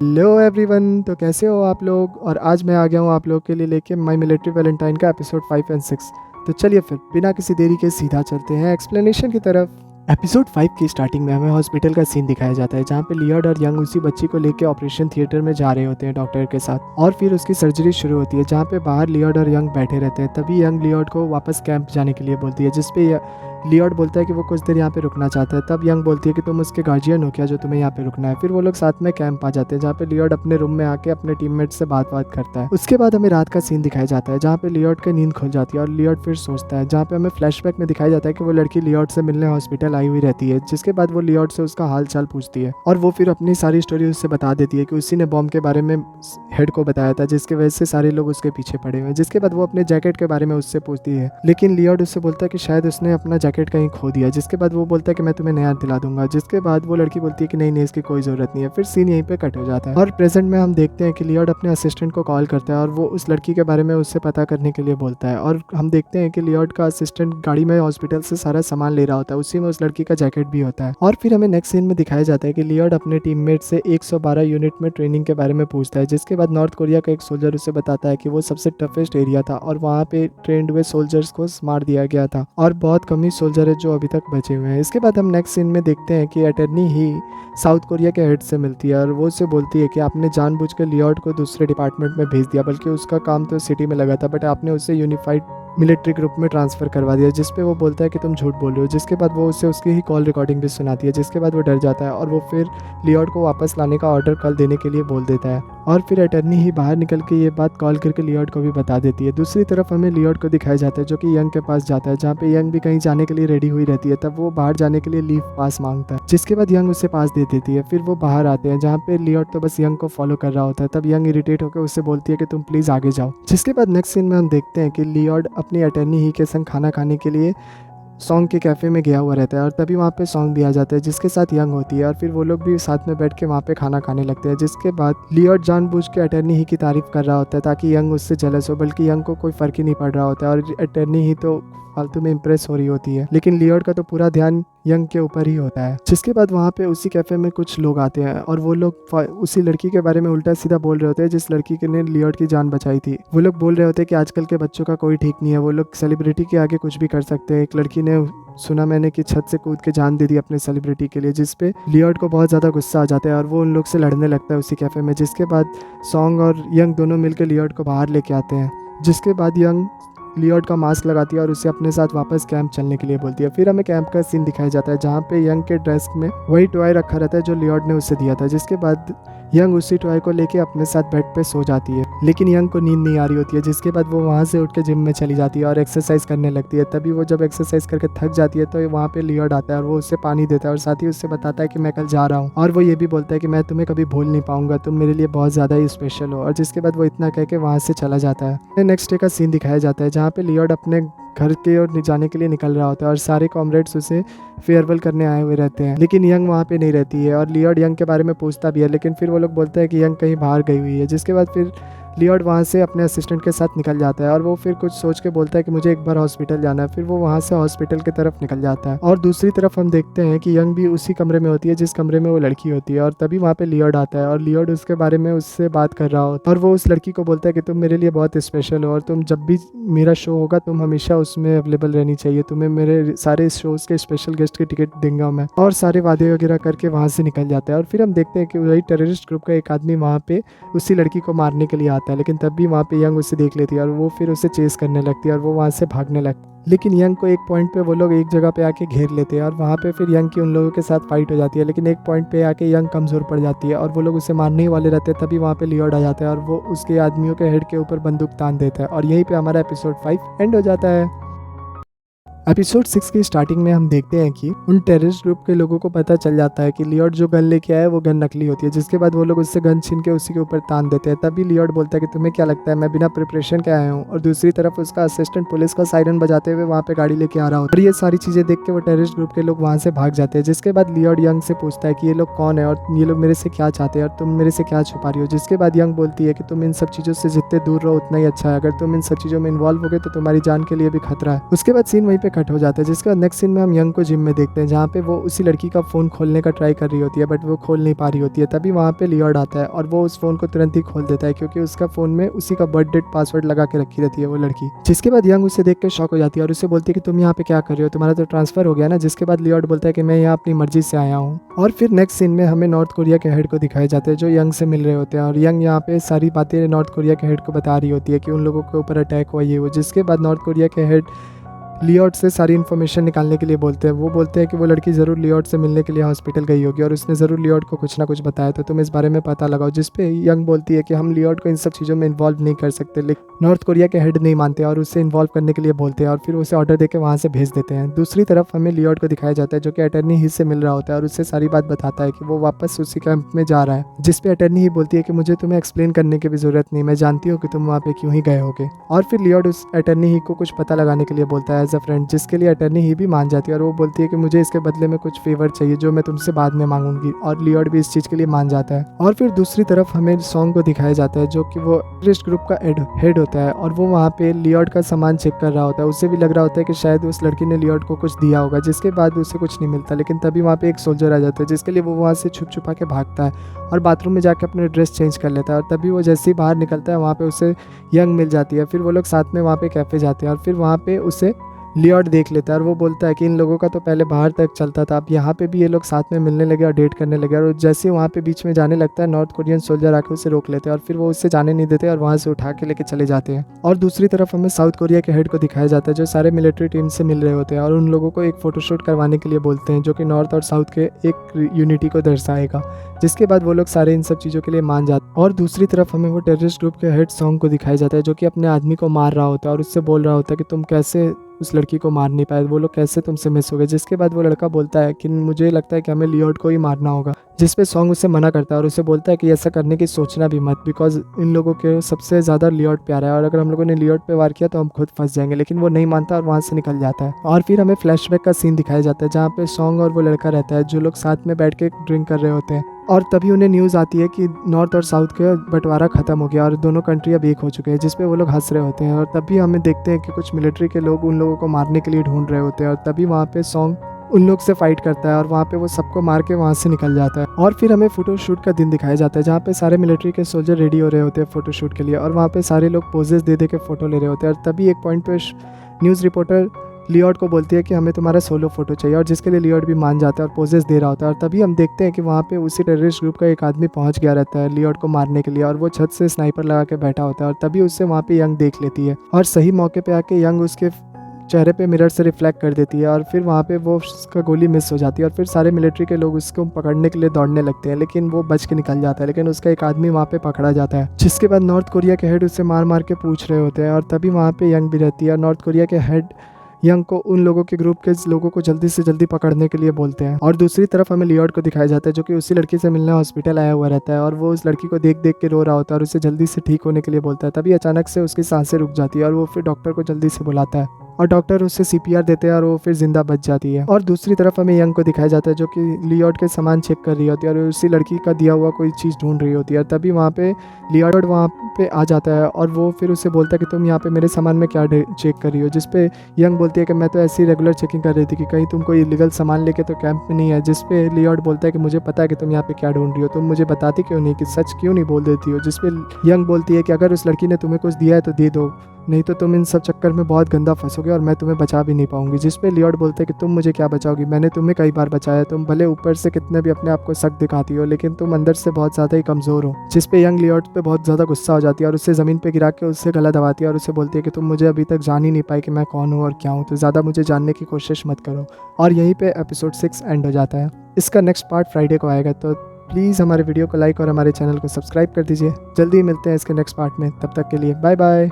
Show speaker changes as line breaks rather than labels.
Hello everyone. तो कैसे हो आप लोग। और आज मैं आ गया हूँ आप लोग के लिए लेके माई मिलिट्री वैलेंटाइन का एपिसोड 5 एंड 6। तो चलिए फिर बिना किसी देरी के सीधा चलते हैं एक्सप्लेनेशन की तरफ। एपिसोड 5 की स्टार्टिंग में हमें हॉस्पिटल का सीन दिखाया जाता है जहाँ पे लियोड और यंग उसी बच्ची को लेके ऑपरेशन थिएटर में जा रहे होते हैं डॉक्टर के साथ। और फिर उसकी सर्जरी शुरू होती है जहाँ पे बाहर लियोड और यंग बैठे रहते हैं। तभी यंग लियोड को वापस कैंप जाने के लिए बोलती है, जिसपे लियोड बोलता है कि वो कुछ देर यहाँ पे रुकना चाहता है। तब यंग बोलती है कि तुम उसके गार्जियन हो क्या जो तुम्हें यहाँ पे रुकना है। फिर वो लोग साथ में कैंप आ जाते हैं जहाँ पे लियोड अपने रूम में आके अपने टीममेट से बात करता है। उसके बाद हमें रात का सीन दिखाया जाता है जहाँ पे लियोड की नींद खुल जाती है और लियोड फिर सोचता है, जहाँ पे हमें फ्लैशबैक में दिखाया जाता है कि वो लड़की लियोड से मिलने हॉस्पिटल आई हुई रहती है। जिसके बाद वो लियोड से उसका हाल चाल पूछती है और वो फिर अपनी सारी स्टोरी उससे बता देती है कि उसी ने बॉम्ब के बारे में हेड को बताया था जिसकी वजह से सारे लोग उसके पीछे पड़े हुए हैं। जिसके बाद वो अपने जैकेट के बारे में उससे पूछती है, लेकिन लियोड उससे बोलता है कि शायद उसने अपना जैकेट कहीं खो दिया। जिसके बाद वो बोलता है कि मैं तुम्हें नया दिला दूंगा। जिसके बाद वो लड़की बोलती है कि नहीं नहीं, इसकी कोई ज़रूरत नहीं है। फिर सीन यहीं पे कट हो जाता है और प्रेजेंट में हम देखते हैं कि लियोड अपने असिस्टेंट को कॉल करता है और वो उस लड़की के बारे में उससे पता करने के लिए बोलता है। और हम देखते हैं कि लियोड का असिस्टेंट गाड़ी में हॉस्पिटल से सारा सामान ले रहा होता है, उसी में उस लड़की का जैकेट भी होता है। और फिर हमें नेक्स्ट सीन में दिखाया जाता है कि लियोड अपने टीममेट से 112 यूनिट में ट्रेनिंग के बारे में पूछता है। जिसके बाद नॉर्थ कोरिया का एक सोल्जर उसे बताता है कि वो सबसे टफेस्ट एरिया था और वहाँ पे ट्रेंड हुए सोल्जर्स को मार दिया गया था और बहुत कम ही सोल्जर है जो अभी तक बचे हुए हैं। इसके बाद हम नेक्स्ट सीन में देखते हैं कि अटर्नी ही साउथ कोरिया के हेड से मिलती है और वो उससे बोलती है कि आपने जानबूझ कर लियोड को दूसरे डिपार्टमेंट में भेज दिया, बल्कि उसका काम तो सिटी में लगा था, बट आपने उसे यूनिफाइड मिलिट्री ग्रुप में ट्रांसफ़र करवा दिया। जिस पे वो बोलता है कि तुम झूठ बोल रहे हो। जिसके बाद वो उसे उसकी ही कॉल रिकॉर्डिंग भी सुनाती है। जिसके बाद वो डर जाता है और वो फिर लियोड को वापस लाने का ऑर्डर कल देने के लिए बोल देता है। और फिर अटर्नी ही बाहर निकल के ये बात कॉल करके लियोड को भी बता देती है। दूसरी तरफ हमें लियोड को दिखाया जाता है जो कि यंग के पास जाता है, जहाँ पे यंग भी कहीं जाने के लिए रेडी हुई रहती है। तब वो बाहर जाने के लिए लीव पास मांगता है, जिसके बाद यंग उसे पास दे देती है। फिर वो बाहर आते हैं जहाँ पे लियोड तो बस यंग को फॉलो कर रहा होता है। तब यंग इरिटेट होकर उससे बोलती है कि तुम प्लीज़ आगे जाओ। जिसके बाद नेक्स्ट सीन में हम देखते हैं कि लियोड अपनी अटर्नी ही के संग खाना खाने के लिए सॉन्ग के कैफ़े में गया हुआ रहता है और तभी वहाँ पे सॉन्ग दिया जाता है जिसके साथ यंग होती है और फिर वो लोग भी साथ में बैठ के वहाँ पे खाना खाने लगते हैं। जिसके बाद लियोड जानबूझ के अटर्नी ही की तारीफ़ कर रहा होता है ताकि यंग उससे जेलस हो, बल्कि यंग को कोई फ़र्क ही नहीं पड़ रहा होता है और अटर्नी ही तो फालतू में इंप्रेस हो रही होती है। लेकिन लियोड का तो पूरा ध्यान यंग के ऊपर ही होता है। जिसके बाद वहाँ पे उसी कैफ़े में कुछ लोग आते हैं और वो लोग उसी लड़की के बारे में उल्टा सीधा बोल रहे होते हैं जिस लड़की के ने लियोड की जान बचाई थी। वो लोग बोल रहे होते हैं कि आजकल के बच्चों का कोई ठीक नहीं है, वो लोग सेलिब्रिटी के आगे कुछ भी कर सकते हैं। एक लड़की ने सुना मैंने कि छत से कूद के जान दे दी अपने सेलिब्रिटी के लिए, जिस पे लियोड को बहुत ज़्यादा गुस्सा आ जाता है और वो उन लोग से लड़ने लगता है उसी कैफ़े में। जिसके बाद सॉन्ग और यंग दोनों मिलकर लियोड को बाहर लेके आते हैं। जिसके बाद यंग लियोड का मास्क लगाती है और उसे अपने साथ वापस कैंप चलने के लिए बोलती है। फिर हमें कैंप का सीन दिखाया जाता है जहाँ पे यंग के डेस्क में वही टॉय रखा रहता है जो लियोड ने उसे दिया था। जिसके बाद यंग उसी टॉय को लेके अपने साथ बेड पे सो जाती है, लेकिन यंग को नींद नहीं आ रही होती है। जिसके बाद वो वहाँ से उठ के जिम में चली जाती है और एक्सरसाइज करने लगती है। तभी वो जब एक्सरसाइज करके थक जाती है तो वहाँ पे लियोड आता है और वो उससे पानी देता है और साथ ही उससे बताता है कि मैं कल जा रहा हूँ और वो ये भी बोलता है कि मैं तुम्हें कभी भूल नहीं पाऊंगा, तुम मेरे लिए बहुत ज़्यादा ही स्पेशल हो। और जिसके बाद वो इतना कह के वहाँ से चला जाता है। नेक्स्ट डे का सीन दिखाया जाता है जहाँ पे लियोड अपने घर के ओर जाने के लिए निकल रहा होता है और सारे कॉमरेड्स उसे फेयरवेल करने आए हुए रहते हैं, लेकिन यंग वहाँ पे नहीं रहती है और लियोड यंग के बारे में पूछता भी है, लेकिन फिर वो लोग बोलते हैं कि यंग कहीं बाहर गई हुई है। जिसके बाद फिर लियोड वहाँ से अपने असिस्टेंट के साथ निकल जाता है और वो फिर कुछ सोच के बोलता है कि मुझे एक बार हॉस्पिटल जाना है। फिर वो वहाँ से हॉस्पिटल की तरफ निकल जाता है और दूसरी तरफ हम देखते हैं कि यंग भी उसी कमरे में होती है जिस कमरे में वो लड़की होती है और तभी वहाँ पे लियोड आता है और लियोड उसके बारे में उससे बात कर रहा होता है और वो उस लड़की को बोलता है कि तुम मेरे लिए बहुत स्पेशल हो और तुम जब भी मेरा शो होगा तुम हमेशा उसमें अवेलेबल रहनी चाहिए, तुम्हें मेरे सारे शोज़ के स्पेशल गेस्ट की टिकट दूंगा मैं। और सारे वादे वगैरह करके वहाँ से निकल जाता है और फिर हम देखते हैं कि वही टेररिस्ट ग्रुप का एक आदमी वहाँ पे उसी लड़की को मारने के लिए आता है, लेकिन तब भी वहाँ पे यंग उसे देख लेती है और वो फिर उसे चेस करने लगती है और वो वहाँ से भागने लगती है। लेकिन यंग को एक पॉइंट पे वो लोग एक जगह पे आके घेर लेते हैं और वहाँ पे फिर यंग की उन लोगों के साथ फाइट हो जाती है, लेकिन एक पॉइंट पे आके यंग कमज़ोर पड़ जाती है और वो लोग उसे मारने ही वाले रहते हैं। तभी वहाँ पे लियोड आ जाता है और वो उसके आदमियों के हेड के ऊपर बंदूक तान देता है और यहीं पे हमारा एपिसोड 5 एंड हो जाता है। एपिसोड 6 की स्टार्टिंग में हम देखते हैं कि उन टेररिस्ट ग्रुप के लोगों को पता चल जाता है कि लियोड जो गन लेके आया है वो गन नकली होती है। जिसके बाद वो लोग उससे गन छीन के उसी के ऊपर तान देते हैं। तभी लियोड बोलता है कि तुम्हें क्या लगता है मैं बिना प्रिपरेशन के आया हूँ, और दूसरी तरफ उसका असिस्टेंट पुलिस का सायरन बजाते हुए वहाँ पे गाड़ी लेके आ रहा होता है और ये सारी चीज़ें देख के वो टेररिस्ट ग्रुप के लोग वहाँ से भाग जाते हैं। जिसके बाद लियोड यंग से पूछता है कि ये लोग कौन है और ये लोग मेरे से क्या चाहते हैं और तुम मेरे से क्या छुपा रही हो। जिसके बाद यंग बोलती है कि तुम इन सब चीज़ों से जितने दूर रहो उतना ही अच्छा है, अगर तुम इन सब चीज़ों में इन्वॉल्व हो गए तो तुम्हारी जान के लिए भी खतरा है। उसके बाद सीन वहीं पे पे कट हो जाता है। जिसके बाद नेक्स्ट सीन में हम यंग को जिम में देखते हैं, जहाँ पे वो उसी लड़की का फ़ोन खोलने का ट्राई कर रही होती है, बट वो खोल नहीं पा रही होती है। तभी वहाँ पे लियोड आता है और वो उस फ़ोन को तुरंत ही खोल देता है, क्योंकि उसका फ़ोन में उसी का बर्थ डेट पासवर्ड लगा के रखी रहती है वो लड़की। जिसके बाद यंग उसे देख के शॉक हो जाती है और उससे बोलती है कि तुम यहाँ पे क्या कर रहे हो, तुम्हारा तो ट्रांसफ़र हो गया ना। जिसके बाद लियोड बोलता है कि मैं यहाँ अपनी मर्जी से आया हूँ। और फिर नेक्स्ट सीन में हमें नॉर्थ कोरिया के हेड को दिखाए जाते हैं, जो यंग से मिल रहे होते हैं, और यंग यहाँ पे सारी बातें नॉर्थ कोरिया के हेड को बता रही होती है कि उन लोगों के ऊपर अटैक हुआ ये वो। जिसके बाद नॉर्थ कोरिया के हेड लियोड से सारी इन्फॉर्मेशन निकालने के लिए बोलते हैं। वो बोलते हैं कि वो लड़की ज़रूर लियोड से मिलने के लिए हॉस्पिटल गई होगी और उसने ज़रूर लियोड को कुछ ना कुछ बताया, तो तुम इस बारे में पता लगाओ। जिस पे यंग बोलती है कि हम लियोड को इन सब चीज़ों में इन्वॉल्व नहीं कर सकते, लेकिन नॉर्थ कोरिया के हेड नहीं मानते और उससे इन्वॉल्व करने के लिए बोलते हैं और फिर उसे ऑर्डर देकर वहाँ से भेज देते हैं। दूसरी तरफ हमें लियोड को दिखाया जाता है, जो कि अटर्नी ही से मिल रहा होता है और उससे सारी बात बताता है कि वो वापस उसी कैंप में जा रहा है। जिस पे अटर्नी ही बोलती है कि मुझे तुम्हें एक्सप्लेन करने की भी ज़रूरत नहीं, मैं जानती हूँ कि तुम वहाँ पे क्यों ही गए होगे। और फिर लियोड उस अटर्नी ही को कुछ पता लगाने के लिए बोलता है एज अ फ्रेंड, जिसके लिए अटर्नी ही भी मान जाती है और वो बोलती है कि मुझे इसके बदले में कुछ फेवर चाहिए जो मैं तुमसे बाद में मांगूंगी, और लियोड भी इस चीज़ के लिए मान जाता है। और फिर दूसरी तरफ हमें सॉन्ग को दिखाया जाता है, जो कि वो टेररिस्ट ग्रुप का हेड होता है और वो वहाँ पे लियोड का सामान चेक कर रहा होता है। उसे भी लग रहा होता है कि शायद उस लड़की ने लियोड को कुछ दिया होगा, जिसके बाद उसे कुछ नहीं मिलता। लेकिन तभी वहाँ पे एक सोल्जर आ जाता है, जिसके लिए वो वहाँ से छुप छुपा के भागता है और बाथरूम में जाकर अपने ड्रेस चेंज कर लेता है। और तभी वो जैसे ही बाहर निकलता है, वहाँ पे उसे यंग मिल जाती है। फिर वो लोग साथ में वहाँ पे कैफ़े जाते हैं और फिर वहाँ पे उसे लियोड देख लेता है और वो बोलता है कि इन लोगों का तो पहले बाहर तक चलता था, अब यहाँ पे भी ये लोग साथ में मिलने लगे और डेट करने लगे। और जैसे ही वहाँ पे बीच में जाने लगता है, नॉर्थ कोरियन सोल्जर आके उसे रोक लेते हैं और फिर वो उससे जाने नहीं देते और वहाँ से उठा के लेके चले जाते हैं। और दूसरी तरफ हमें साउथ कोरिया के हेड को दिखाया जाता है, जो सारे मिलिट्री टीम से मिल रहे होते हैं और उन लोगों को एक फ़ोटोशूट करवाने के लिए बोलते हैं, जो कि नॉर्थ और साउथ के एक यूनिटी को दर्शाएगा। जिसके बाद वो लोग सारे इन सब चीज़ों के लिए मान जाते हैं। और दूसरी तरफ हमें वो टेररिस्ट ग्रुप के हेड सॉन्ग को दिखाया जाता है, जो कि अपने आदमी को मार रहा होता है और उससे बोल रहा होता है कि तुम कैसे उस लड़की को मार नहीं पाए, वो लोग कैसे तुमसे मिस हो गए। जिसके बाद वो लड़का बोलता है कि मुझे लगता है कि हमें लियोड को ही मारना होगा। जिस पे सॉन्ग उसे मना करता है और उसे बोलता है कि ऐसा करने की सोचना भी मत, बिकॉज इन लोगों के सबसे ज़्यादा लियोड प्यारा है और अगर हम लोगों ने लियोड पे वार किया तो हम खुद फंस जाएंगे। लेकिन वो नहीं मानता और वहाँ से निकल जाता है। और फिर हमें फ्लैशबैक का सीन दिखाया जाता है, जहाँ पे सॉन्ग और वो लड़का रहता है, जो लोग साथ में बैठ के ड्रिंक कर रहे होते हैं। और तभी उन्हें न्यूज़ आती है कि नॉर्थ और साउथ का बंटवारा खत्म हो गया और दोनों कंट्री अब एक हो चुके हैं, जिस पे वो लोग हंस रहे होते हैं। और तभी हमें देखते हैं कि कुछ मिलिट्री के लोग उन लोगों को मारने के लिए ढूंढ रहे होते हैं और तभी वहाँ पे सॉन्ग उन लोग से फाइट करता है और वहाँ पे वो सबको मार के वहाँ से निकल जाता है। और फिर हमें फोटोशूट का दिन दिखाया जाता है, जहाँ पे सारे मिलिट्री के सोल्जर रेडी हो रहे होते हैं फोटोशूट के लिए और वहाँ पे सारे लोग पोजेस दे दे के फ़ोटो ले रहे होते हैं। और तभी एक पॉइंट पे न्यूज़ रिपोर्टर लियोड को बोलती है कि हमें तुम्हारा सोलो फोटो चाहिए, और जिसके लिए लियोड भी मान जाता है और पोजेस दे रहा होता है। और तभी हम देखते हैं कि वहाँ पे उसी टेररिस्ट ग्रुप का एक आदमी पहुँच गया रहता है लियोड को मारने के लिए, और वो छत से स्नाइपर लगा के बैठा होता है। और तभी उससे वहाँ पे यंग देख लेती है और सही मौके पे आके यंग उसके चेहरे पे मिरर से रिफ्लेक्ट कर देती है और फिर वहाँ पे वो उसका गोली मिस हो जाती है और फिर सारे मिलिट्री के लोग उसको पकड़ने के लिए दौड़ने लगते हैं, लेकिन वो बच के निकल जाता है। लेकिन उसका एक आदमी वहाँ पे पकड़ा जाता है, जिसके बाद नॉर्थ कोरिया के हेड उससे मार मार के पूछ रहे होते हैं और तभी वहाँ पे यंग भी रहती है और नॉर्थ कोरिया के हेड यंग को उन लोगों के ग्रुप के लोगों को जल्दी से जल्दी पकड़ने के लिए बोलते हैं। और दूसरी तरफ हमें लियोड को दिखाया जाता है, जो कि उसी लड़की से मिलने हॉस्पिटल आया हुआ रहता है और वो उस लड़की को देख देख के रो रहा होता है और उसे जल्दी से ठीक होने के लिए बोलता है। तभी अचानक से उसकी सांसें रुक जाती है और वो फिर डॉक्टर को जल्दी से बुलाता है और डॉक्टर उससे सीपीआर देते हैं और वो फिर जिंदा बच जाती है। और दूसरी तरफ हमें यंग को दिखाया जाता है, जो कि लियोड के सामान चेक कर रही होती है और उसी लड़की का दिया हुआ कोई चीज़ ढूंढ रही होती है। तभी वहाँ पे लियोड वहाँ पे आ जाता है और वो फिर उसे बोलता है कि तुम यहाँ पे मेरे सामान में क्या चेक कर रही हो। जिस पे यंग बोलती है कि मैं तो ऐसी रेगुलर चेकिंग कर रही थी कि कहीं तुम कोई इलीगल सामान लेके तो कैंप में नहीं है। जिस पे लियोड बोलता है कि मुझे पता है कि तुम यहाँ पे क्या ढूंढ रही हो, तुम मुझे बताती क्यों नहीं, कि सच क्यों नहीं बोल देती हो। जिस पे यंग बोलती है कि अगर उस लड़की ने तुम्हें कुछ दिया है तो दे दो, नहीं तो तुम इन सब चक्कर में बहुत गंदा फंसोगे और मैं तुम्हें बचा भी नहीं पाऊंगी। जिस पे लियोड बोलते हैं कि तुम मुझे क्या बचाओगी, मैंने तुम्हें कई बार बचाया, तुम भले ऊपर से कितने भी अपने आप को सख्त दिखाती हो लेकिन तुम अंदर से बहुत ज़्यादा ही कमज़ोर हो। जिस पे यंग लियोड पे बहुत ज़्यादा गुस्सा हो जाती है और उससे ज़मीन पे गिरा के उससे गला दबाती है और उसे बोलती है कि तुम मुझे अभी तक जान ही नहीं पाई कि मैं कौन हूँ और क्या हूँ, तो ज़्यादा मुझे जानने की कोशिश मत करो। और यहीं पर एपिसोड 6 एंड हो जाता है। इसका नेक्स्ट पार्ट फ्राइडे को आएगा, तो प्लीज़ हमारे वीडियो को लाइक और हमारे चैनल को सब्सक्राइब कर दीजिए। जल्दी मिलते हैं इसके नेक्स्ट पार्ट में, तब तक के लिए बाय बाय।